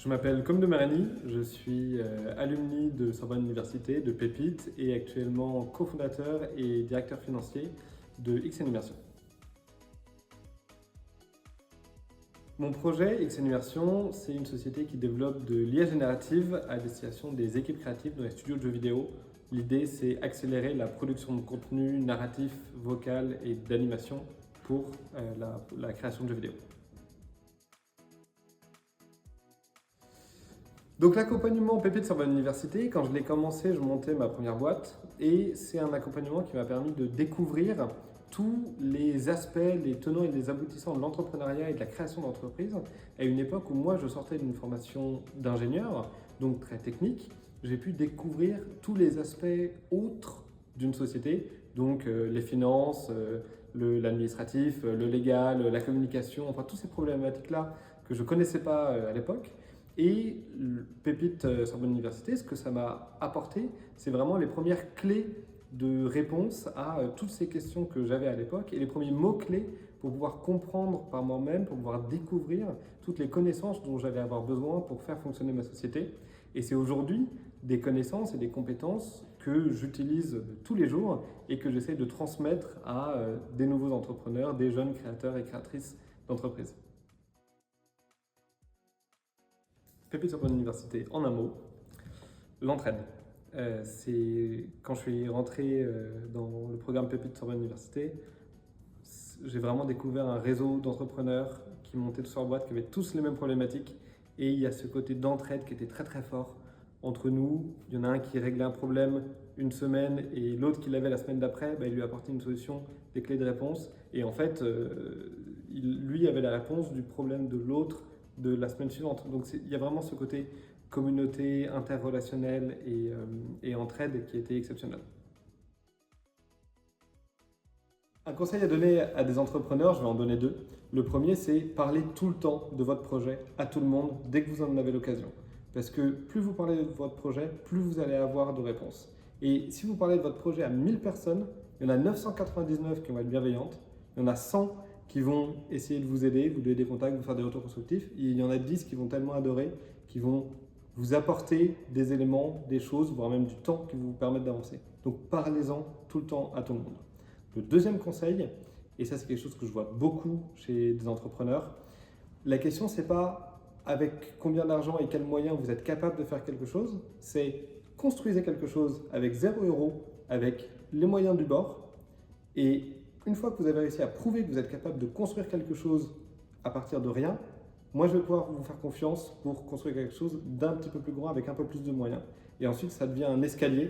Je m'appelle Comme de Marani, je suis alumni de Sorbonne Université, de Pépite et actuellement cofondateur et directeur financier de XN Immersion. Mon projet XN Immersion, c'est une société qui développe de l'IA générative à destination des équipes créatives dans les studios de jeux vidéo. L'idée, c'est accélérer la production de contenu narratif, vocal et d'animation pour la création de jeux vidéo. Donc l'accompagnement Pépite Sorbonne Université, quand je l'ai commencé, je montais ma première boîte et c'est un accompagnement qui m'a permis de découvrir tous les aspects, les tenants et les aboutissants de l'entrepreneuriat et de la création d'entreprise à une époque où moi je sortais d'une formation d'ingénieur, donc très technique. J'ai pu découvrir tous les aspects autres d'une société, donc les finances, l'administratif, le légal, la communication, enfin toutes ces problématiques-là que je ne connaissais pas à l'époque. Et Pépite Sorbonne Université, ce que ça m'a apporté, c'est vraiment les premières clés de réponse à toutes ces questions que j'avais à l'époque et les premiers mots-clés pour pouvoir comprendre par moi-même, pour pouvoir découvrir toutes les connaissances dont j'allais avoir besoin pour faire fonctionner ma société. Et c'est aujourd'hui des connaissances et des compétences que j'utilise tous les jours et que j'essaie de transmettre à des nouveaux entrepreneurs, des jeunes créateurs et créatrices d'entreprises. Pépite Sorbonne Université, en un mot, l'entraide. C'est quand je suis rentré dans le programme Pépite Sorbonne Université, j'ai vraiment découvert un réseau d'entrepreneurs qui montaient tous en boîte, qui avaient tous les mêmes problématiques. Et il y a ce côté d'entraide qui était très très fort entre nous. Il y en a un qui réglait un problème une semaine et l'autre qui l'avait la semaine d'après, il lui apportait une solution, des clés de réponse. Et en fait, lui avait la réponse du problème de l'autre de la semaine suivante. Donc il y a vraiment ce côté communauté, interrelationnelle et entraide qui était exceptionnel. Un conseil à donner à des entrepreneurs, je vais en donner deux. Le premier, c'est parler tout le temps de votre projet à tout le monde dès que vous en avez l'occasion. Parce que plus vous parlez de votre projet, plus vous allez avoir de réponses. Et si vous parlez de votre projet à 1000 personnes, il y en a 999 qui vont être bienveillantes, il y en a 100 qui vont essayer de vous aider, vous donner des contacts, vous faire des retours constructifs. Et il y en a 10 qui vont tellement adorer, qui vont vous apporter des éléments, des choses, voire même du temps qui vous permettent d'avancer. Donc parlez-en tout le temps à tout le monde. Le deuxième conseil, et ça c'est quelque chose que je vois beaucoup chez des entrepreneurs, la question c'est pas avec combien d'argent et quels moyens vous êtes capable de faire quelque chose, c'est construisez quelque chose avec 0 €, avec les moyens du bord, et une fois que vous avez réussi à prouver que vous êtes capable de construire quelque chose à partir de rien, moi je vais pouvoir vous faire confiance pour construire quelque chose d'un petit peu plus grand avec un peu plus de moyens. Et ensuite ça devient un escalier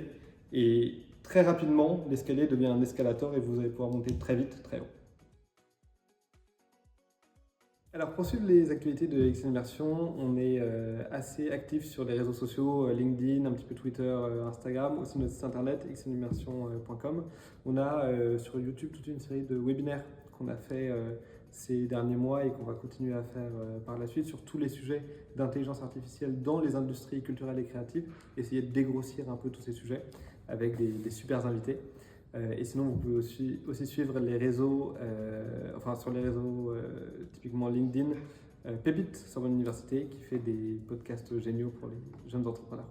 et très rapidement l'escalier devient un escalator et vous allez pouvoir monter très vite, très haut. Alors pour suivre les actualités de XN Immersion, on est assez actif sur les réseaux sociaux, LinkedIn, un petit peu Twitter, Instagram, aussi notre site internet xnimmersion.com. On a sur YouTube toute une série de webinaires qu'on a fait ces derniers mois et qu'on va continuer à faire par la suite sur tous les sujets d'intelligence artificielle dans les industries culturelles et créatives, essayer de dégrossir un peu tous ces sujets avec des super invités. Et sinon, vous pouvez aussi suivre les réseaux, sur les réseaux typiquement LinkedIn, Pépite Sorbonne Université qui fait des podcasts géniaux pour les jeunes entrepreneurs.